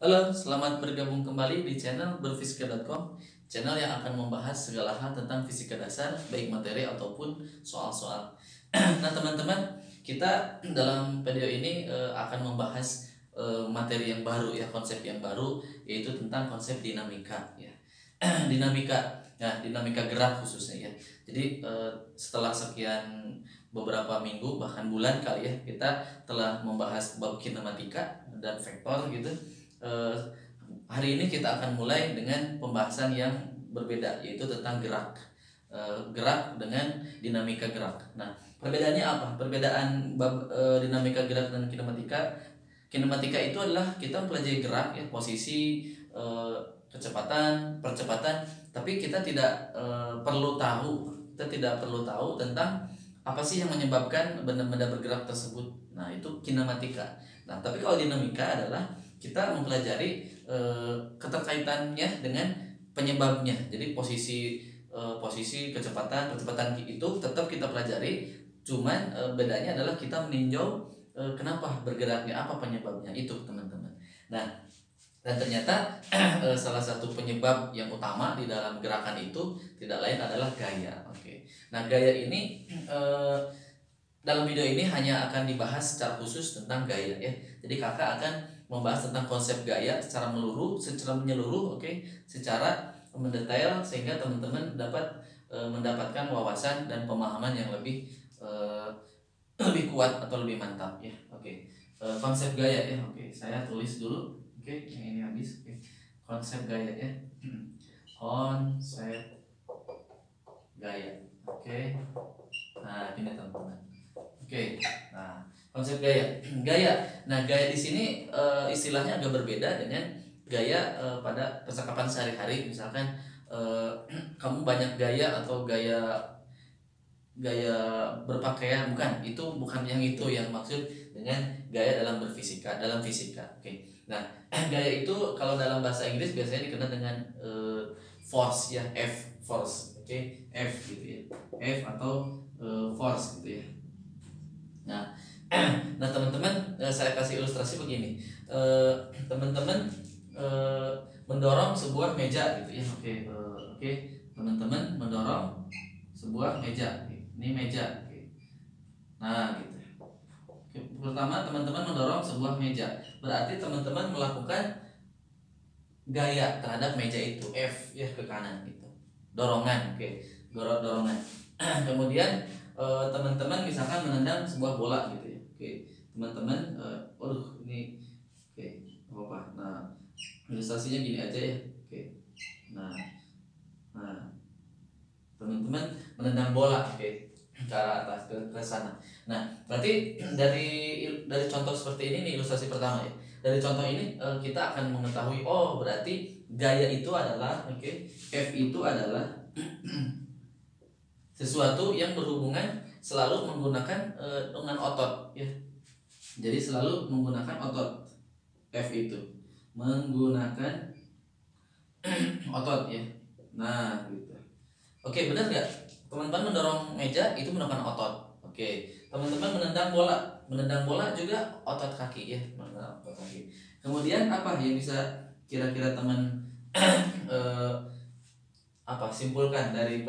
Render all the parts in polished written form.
Halo, selamat bergabung kembali di channel berfisika.com, channel yang akan membahas segala hal tentang fisika dasar, baik materi ataupun soal-soal. Nah, teman-teman, kita dalam video ini akan membahas materi yang baru ya, konsep yang baru, yaitu tentang konsep dinamika ya. Dinamika, ya, dinamika gerak khususnya ya. Jadi setelah sekian beberapa minggu bahkan bulan kali ya, kita telah membahas bab kinematika dan vektor gitu. Eh, Hari ini kita akan mulai dengan pembahasan yang berbeda, yaitu tentang gerak. Gerak dengan dinamika gerak. Nah, perbedaannya apa? Perbedaan bab dinamika gerak dan kinematika. Kinematika itu adalah kita mempelajari gerak ya, posisi, kecepatan, percepatan, tapi kita tidak perlu tahu, tentang apa sih yang menyebabkan benda-benda bergerak tersebut. Nah, itu kinematika. Nah, tapi kalau dinamika adalah kita mempelajari keterkaitannya dengan penyebabnya. Jadi posisi kecepatan itu tetap kita pelajari, cuman bedanya adalah kita meninjau kenapa bergeraknya, apa penyebabnya itu, teman-teman. Nah, dan ternyata salah satu penyebab yang utama di dalam gerakan itu tidak lain adalah gaya. Oke. Nah, gaya ini dalam video ini hanya akan dibahas secara khusus tentang gaya ya. Jadi kakak akan membahas tentang konsep gaya secara menyeluruh, oke, secara mendetail sehingga teman-teman dapat mendapatkan wawasan dan pemahaman yang lebih lebih kuat atau lebih mantap ya. Oke. Konsep gaya ya. Oke, saya tulis dulu. Oke, yang ini habis. Oke. Konsep gaya ya. Konsep gaya. Oke. Nah, ini teman-teman. Oke, nah konsep gaya, gaya. Nah, gaya di sini istilahnya agak berbeda dengan gaya pada percakapan sehari-hari. Misalkan kamu banyak gaya atau gaya gaya berpakaian, bukan yang itu yang maksud dengan gaya dalam dalam fisika. Oke, nah gaya itu kalau dalam bahasa Inggris biasanya dikenal dengan force ya, force. Oke, F gitu ya, F atau force gitu ya. Nah, nah teman-teman, saya kasih ilustrasi begini. Teman-teman mendorong sebuah meja gitu ya. Oke, teman-teman mendorong sebuah meja. Ini meja. Oke. Nah, gitu. Oke, pertama teman-teman mendorong sebuah meja. Berarti teman-teman melakukan gaya terhadap meja itu, F ya, ke kanan gitu. Dorongan, oke. Dorongan. Kemudian teman-teman misalkan menendang sebuah bola gitu ya. Oke, teman-teman ini oke, apa-apa. Nah, ilustrasinya gini aja ya. Oke. Nah, teman-teman menendang bola, oke, ke arah atas, ke sana. Nah, berarti dari contoh seperti ini nih, ilustrasi pertama ya. Dari contoh ini kita akan mengetahui, oh berarti gaya itu adalah, oke, F itu adalah sesuatu yang berhubungan selalu menggunakan dengan otot ya. Jadi selalu menggunakan otot. F itu menggunakan otot ya. Nah, gitu. Oke, benar nggak? Teman-teman mendorong meja itu menggunakan otot. Oke, teman-teman menendang bola juga otot kaki ya, otot kaki. Kemudian apa yang bisa kira-kira teman simpulkan dari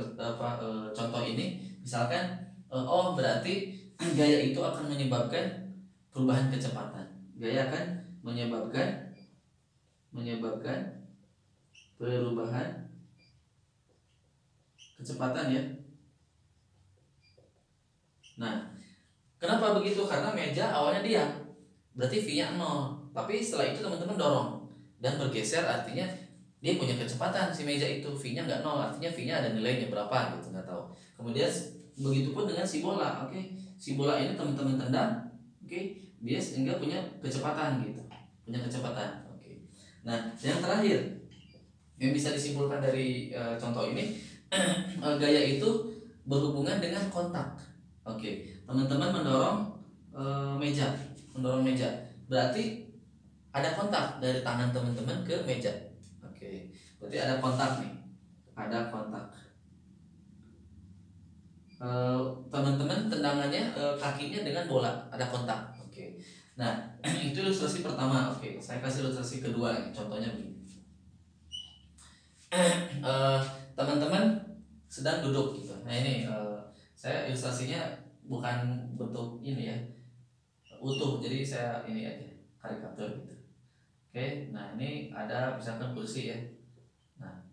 contoh ini? Misalkan, oh berarti gaya itu akan menyebabkan perubahan kecepatan. Gaya akan menyebabkan perubahan kecepatan ya. Nah, kenapa begitu? Karena meja awalnya diam, berarti V-nya 0. Tapi setelah itu teman-teman dorong dan bergeser, artinya dia punya kecepatan si meja itu. V-nya nggak 0, artinya V-nya ada nilainya berapa gitu, nggak tahu. Kemudian begitupun dengan si bola. Oke, si bola ini teman-teman tendang, oke, dia sehingga punya kecepatan gitu, punya kecepatan. Oke. Nah, yang terakhir yang bisa disimpulkan dari contoh ini, gaya itu berhubungan dengan kontak. Oke, teman-teman mendorong meja, berarti ada kontak dari tangan teman-teman ke meja. Oke, berarti ada kontak nih, ada kontak. Teman-teman tendangannya kakinya dengan bola, ada kontak. Oke, Nah, itu ilustrasi pertama. Oke, saya kasih ilustrasi kedua nih. Contohnya begini. Teman-teman sedang duduk gitu. Nah ini saya ilustrasinya bukan bentuk ini ya, utuh. Jadi saya ini aja karikatur gitu. Oke, nah ini ada misalkan kursi ya. Nah,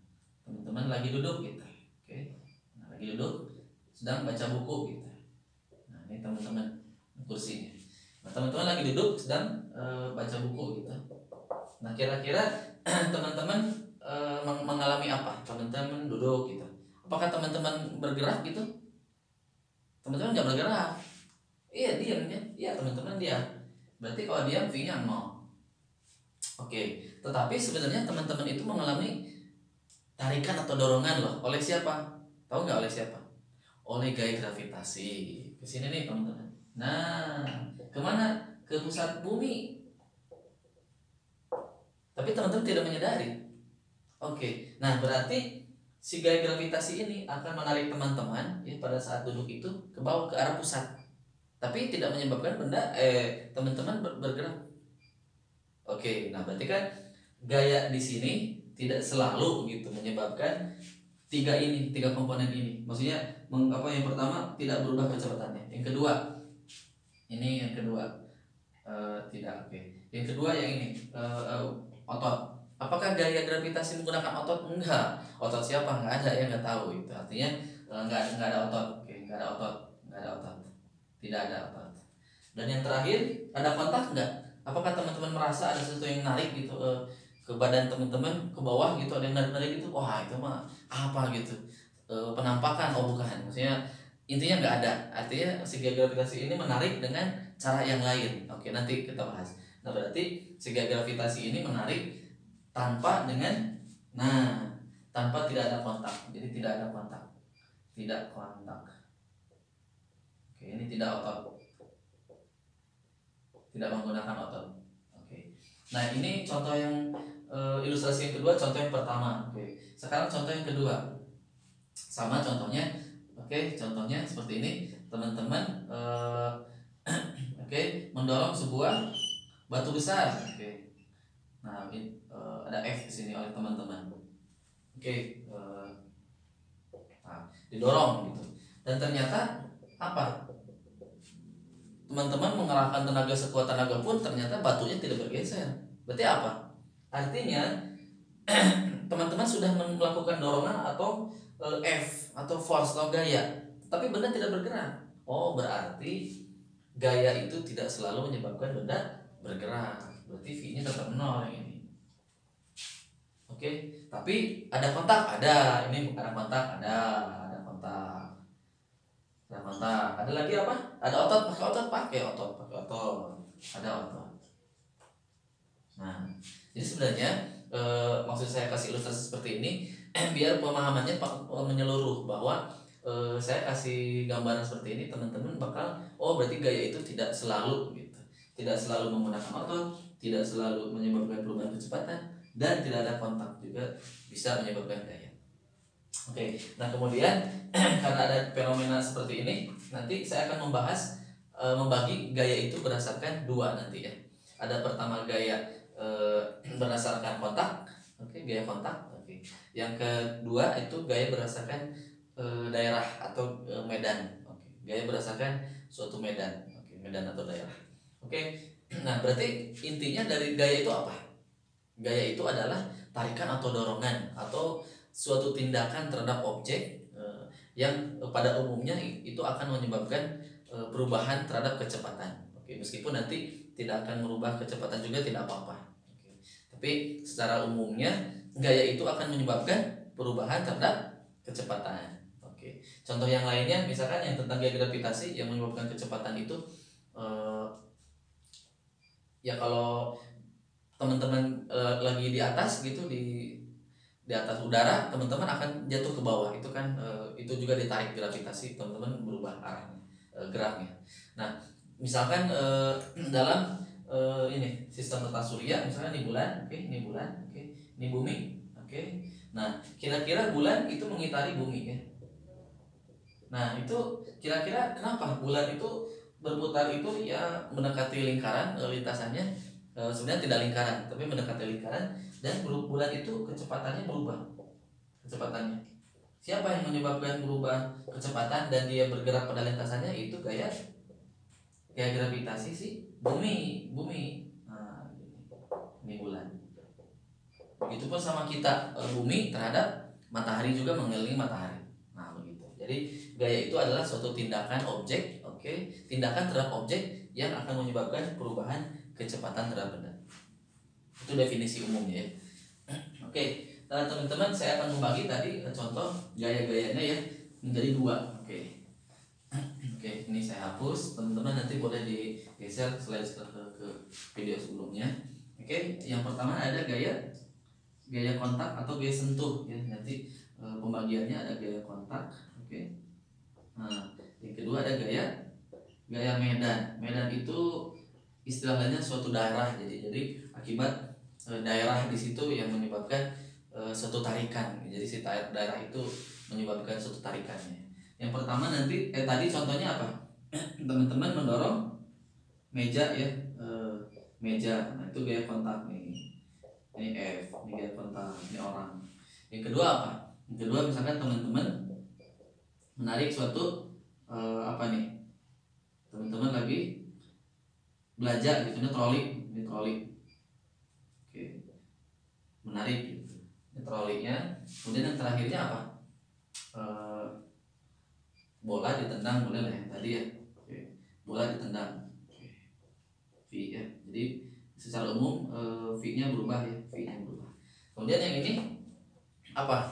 teman-teman lagi duduk gitu. Oke, nah, lagi duduk sedang baca buku gitu. Nah ini teman-teman kursinya. Nah teman-teman lagi duduk sedang baca buku gitu. Nah kira-kira teman-teman mengalami apa? Teman-teman duduk gitu. Apakah teman-teman bergerak gitu? Teman-teman nggak bergerak. Iya diam ya. Iya teman-teman diam. Berarti kalau diam V-nya 0. Oke. Tetapi sebenarnya teman-teman itu mengalami tarikan atau dorongan loh. Oleh siapa? Tahu nggak oleh siapa? Oleh gaya gravitasi. Ke sini nih teman-teman. Nah, kemana? Ke pusat bumi. Tapi teman-teman tidak menyadari. Oke. Nah, berarti si gaya gravitasi ini akan menarik teman-teman ya pada saat duduk itu ke bawah ke arah pusat. Tapi tidak menyebabkan benda teman-teman bergerak. Oke. Nah, berarti kan gaya di sini tidak selalu gitu menyebabkan tiga komponen ini. Maksudnya yang pertama tidak berubah kecepatannya. Yang kedua tidak. Oke. Yang kedua yang ini otot. Apakah gaya gravitasi menggunakan otot? Enggak. Otot siapa? Enggak ada, ya nggak tahu itu. Artinya enggak ada otot. Oke, enggak ada otot. Tidak ada otot. Dan yang terakhir, ada kontak enggak? Apakah teman-teman merasa ada sesuatu yang narik gitu ke badan teman-teman ke bawah gitu, ada yang narik gitu? Wah, itu mah apa gitu. Penampakan bukan. Maksudnya intinya nggak ada. Artinya si gaya gravitasi ini menarik dengan cara yang lain. Oke, nanti kita bahas. Nah, berarti si gaya gravitasi ini menarik tanpa tidak ada kontak. Jadi tidak ada kontak. Oke, ini tidak otot. Tidak menggunakan otot. Oke. Nah, ini contoh yang ilustrasi yang kedua, contoh yang pertama. Oke. Sekarang contoh yang kedua. Sama contohnya. Oke, contohnya seperti ini. Teman-teman mendorong sebuah batu besar. Oke. Nah, ini ada F di sini oleh teman-teman. Oke. Didorong gitu. Dan ternyata apa? Teman-teman mengerahkan tenaga sekuat tenaga pun ternyata batunya tidak bergeser. Berarti apa? Artinya teman-teman sudah melakukan dorongan atau F atau force atau gaya, tapi benda tidak bergerak. Oh, berarti gaya itu tidak selalu menyebabkan benda bergerak. Berarti V-nya tetap 0 yang ini. Oke, tapi ada kontak, ada. Ini ada kontak, ada kontak. Ada lagi apa? Ada otot, pakai otot. Ada otot. Nah, jadi sebenarnya maksud saya kasih ilustrasi seperti ini biar pemahamannya menyeluruh, bahwa saya kasih gambaran seperti ini, teman-teman bakal berarti gaya itu tidak selalu gitu. Tidak selalu menggunakan otot, tidak selalu menyebabkan perubahan kecepatan, dan tidak ada kontak juga bisa menyebabkan gaya. Oke, nah kemudian karena ada fenomena seperti ini, nanti saya akan membahas membagi gaya itu berdasarkan dua nanti ya. Ada pertama gaya berdasarkan kontak, gaya kontak. Yang kedua itu gaya berdasarkan daerah atau medan. Gaya berdasarkan suatu medan, medan atau daerah. Nah berarti intinya dari gaya itu apa? Gaya itu adalah tarikan atau dorongan atau suatu tindakan terhadap objek yang pada umumnya itu akan menyebabkan perubahan terhadap kecepatan. Meskipun nanti tidak akan merubah kecepatan juga tidak apa-apa. Tapi secara umumnya gaya itu akan menyebabkan perubahan terhadap kecepatan. Contoh yang lainnya misalkan yang tentang gaya gravitasi yang menyebabkan kecepatan itu ya kalau teman-teman lagi di atas gitu di atas udara, teman-teman akan jatuh ke bawah. Itu kan itu juga ditarik gravitasi, teman-teman berubah arahnya, geraknya. Nah, misalkan dalam ini sistem tata surya, misalnya ini bulan, ini bulan, ini bumi, Nah, kira-kira bulan itu mengitari bumi ya. Nah, itu kira-kira kenapa bulan itu berputar itu ya mendekati lingkaran, lintasannya sebenarnya tidak lingkaran tapi mendekati lingkaran, dan bulan itu kecepatannya berubah. Kecepatannya, siapa yang menyebabkan berubah kecepatan dan dia bergerak pada lintasannya? Itu gaya gravitasi si bumi. Nah, ini bulan. Begitupun sama kita, bumi terhadap matahari juga mengelilingi matahari. Nah begitu. Jadi gaya itu adalah suatu tindakan objek, tindakan terhadap objek yang akan menyebabkan perubahan kecepatan terhadap benda. Itu definisi umumnya ya. Oke, teman-teman, saya akan membagi tadi contoh gaya-gayanya ya menjadi dua. Oke, ini saya hapus. Teman-teman nanti boleh digeser slide ke video sebelumnya. Oke, yang pertama ada gaya kontak atau gaya sentuh ya. Nanti pembagiannya ada gaya kontak. Oke. Nah, yang kedua ada gaya medan. Medan itu istilahnya suatu daerah. Jadi akibat daerah di situ yang menyebabkan suatu tarikan. Jadi si daerah itu menyebabkan suatu tarikannya. Yang pertama nanti tadi contohnya apa? Teman-teman mendorong meja ya, meja. Nah, itu gaya kontak nih. Ini F, ini gaya kontak, ini orang. Yang kedua apa? Yang kedua misalkan teman-teman menarik suatu apa nih? Teman-teman lagi belajar gitu, ini troli. Oke. Menarik gitu. Ini trolinya. Kemudian yang terakhirnya apa? Bola ditendang, boleh lah yang tadi ya. Oke. Bola ditendang. Oke. V ya. Jadi secara umum V-nya berubah ya, V-nya berubah. Kemudian yang ini apa?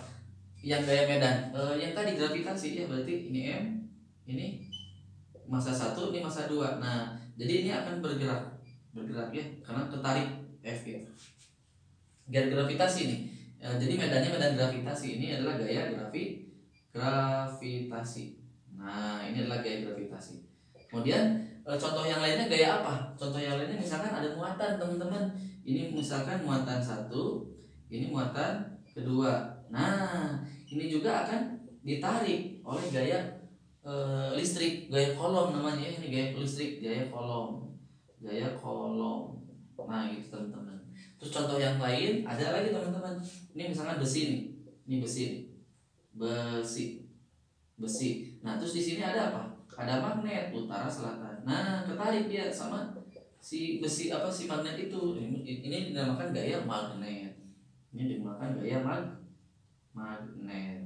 Yang gaya medan. Yang tadi gravitasi ya, berarti ini M, ini massa 1, ini massa 2. Nah, jadi ini akan bergerak ya, karena ketarik F gitu. Gaya gravitasi nih. Jadi medannya medan gravitasi, ini adalah gaya gravitasi. Nah, ini adalah gaya gravitasi. Kemudian contoh yang lainnya gaya apa? Contoh yang lainnya misalkan ada muatan, teman-teman. Ini misalkan muatan 1, ini muatan kedua. Nah, ini juga akan ditarik oleh gaya listrik, gaya kolom namanya. Ini gaya listrik, gaya kolom. Nah, itu teman-teman. Terus contoh yang lain ada lagi teman-teman. Ini misalkan besi nih. Ini besi. Nah, terus di sini ada apa? Ada magnet utara selatan. Nah, ketarik dia sama si besi si magnet itu. Ini dinamakan gaya magnet. Ini dinamakan gaya magnet.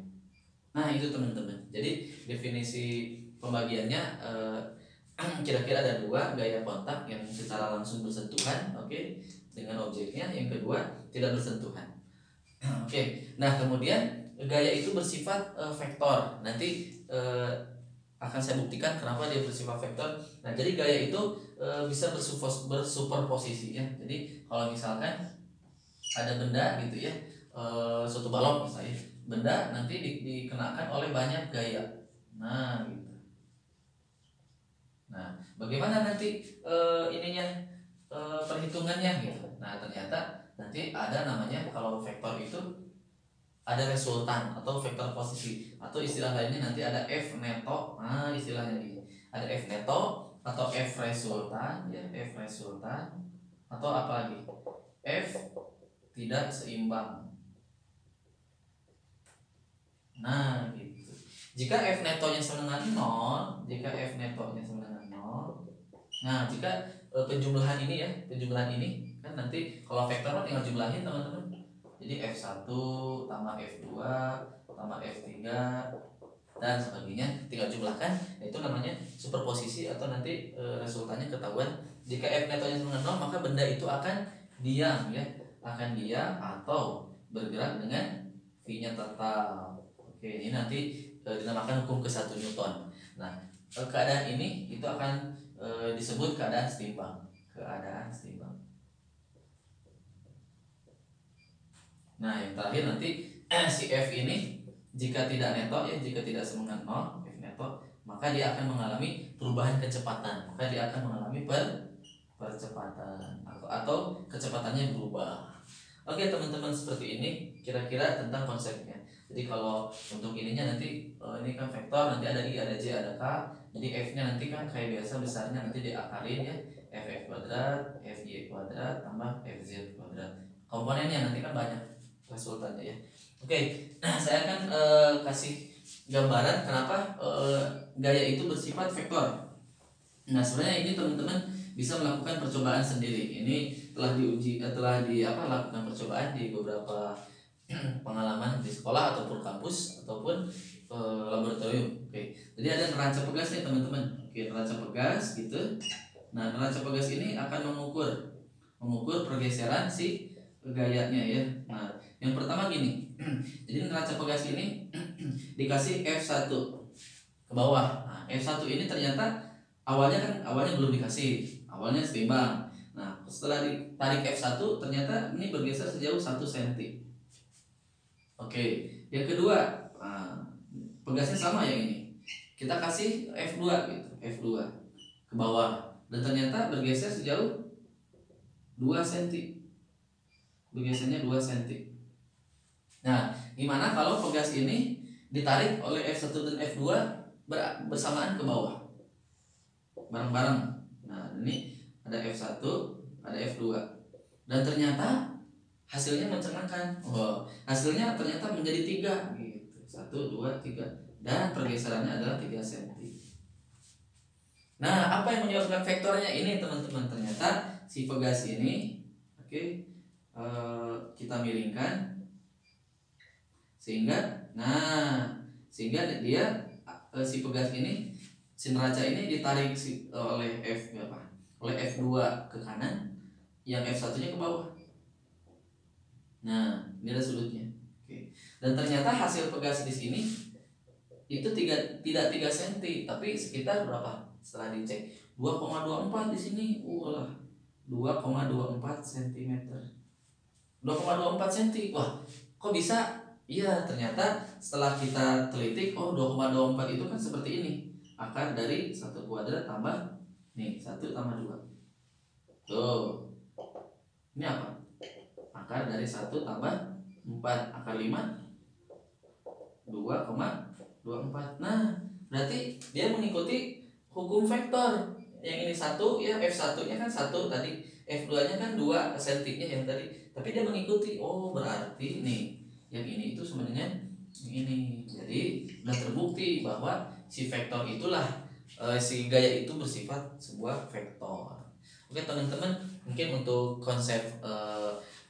Nah, itu teman-teman. Jadi definisi pembagiannya kira-kira ada dua, gaya kontak yang secara langsung bersentuhan, dengan objeknya. Yang kedua tidak bersentuhan. Nah kemudian gaya itu bersifat vektor. Nanti akan saya buktikan kenapa dia bersifat vektor. Nah jadi gaya itu bisa bersuperposisi ya. Jadi kalau misalkan ada benda gitu ya, suatu balon misalnya, benda nanti dikenakan oleh banyak gaya. Nah gitu. Nah bagaimana nanti perhitungannya gitu. Nah ternyata nanti ada namanya, kalau vektor itu ada resultan atau vektor posisi, atau istilah lainnya nanti ada F neto. Nah istilahnya ini ada F neto atau F resultan ya, F resultan atau apa lagi, F tidak seimbang. Nah gitu. Jika F netonya sama dengan 0, nah jika penjumlahan ini kan nanti kalau vektor tinggal jumlahin teman-teman. Jadi F1 tambah F2 tambah F3 dan sebagainya tinggal jumlahkan. Itu namanya superposisi, atau nanti resultannya ketahuan. Jika F netonya sama dengan 0, maka benda itu akan diam ya, atau bergerak dengan V-nya tetap. Ini nanti dinamakan hukum ke-1 Newton. Nah, keadaan ini itu akan disebut keadaan setimbang. Nah, yang terakhir nanti si F ini jika tidak neto ya, jika tidak sama dengan 0, F neto, maka dia akan mengalami perubahan kecepatan. Maka dia akan mengalami percepatan atau kecepatannya berubah. Oke teman-teman, seperti ini kira-kira tentang konsepnya. Jadi kalau untuk ininya nanti ini kan vektor, nanti ada I, ada J, ada K. Jadi F-nya nanti kan kayak biasa besarnya nanti diakalin ya, Fx kuadrat, Fy kuadrat tambah Fz kuadrat. Komponennya nanti kan banyak resultannya ya. Oke, nah saya akan kasih gambaran kenapa gaya itu bersifat vektor. Nah, sebenarnya ini teman-teman bisa melakukan percobaan sendiri. Ini telah diuji, lakukan percobaan di beberapa pengalaman di sekolah ataupun kampus ataupun laboratorium. Oke, jadi ada neraca pegas nih teman-teman. Oke, neraca pegas gitu. Nah, neraca pegas ini akan mengukur pergeseran si gayanya ya. Nah, yang pertama gini. Jadi neraca pegas ini dikasih F1 ke bawah. Nah, F1 ini ternyata awalnya belum dikasih, awalnya seimbang. Nah, setelah ditarik F1 ternyata ini bergeser sejauh 1 cm. Oke, yang kedua, pegasnya sama yang ini. Kita kasih F2 gitu, F2 ke bawah dan ternyata bergeser sejauh 2 cm. Bergesernya 2 cm. Nah, gimana kalau pegas ini ditarik oleh F1 dan F2 bersamaan ke bawah? Bareng-bareng. Nah, ini ada F1, ada F2. Dan ternyata hasilnya mencengangkan. Hasilnya ternyata menjadi 3 gitu. 1 2 3 dan pergeserannya adalah 3 cm. Nah, apa yang menyebabkan vektornya ini teman-teman? Ternyata si pegas ini kita miringkan sehingga dia si pegas ini, si neraca ini ditarik oleh F2 ke kanan, yang F1-nya ke bawah. Nah, ini ada sudutnya. Oke. Dan ternyata hasil pegas di sini itu tidak 3 cm, tapi sekitar berapa? Setelah dicek 2,24 di sini. 2,24 cm. 2,24 cm. Wah, kok bisa? Iya, ternyata setelah kita teliti, 2,24 itu kan seperti ini. Akar dari 1 kuadrat tambah 1 tambah 2. Tuh. Ini apa? Akar dari 1 tambah 4. Akar 5 2,24. Nah, berarti dia mengikuti hukum vektor. Yang ini 1 ya, F1-nya kan 1 tadi, F2-nya kan 2 cm-nya yang tadi. Tapi dia mengikuti. Berarti nih, yang ini itu sebenarnya yang ini. Jadi sudah terbukti bahwa si vektor itulah si gaya itu bersifat sebuah vektor. Oke teman-teman, mungkin untuk konsep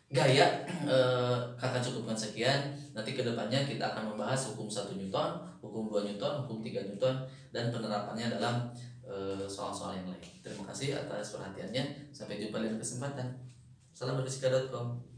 gaya kakak cukupkan sekian. Nanti kedepannya kita akan membahas hukum 1 Newton, hukum 2 Newton, hukum 3 Newton, dan penerapannya dalam soal-soal yang lain. Terima kasih atas perhatiannya. Sampai jumpa di kesempatan. Salam berfisika.com.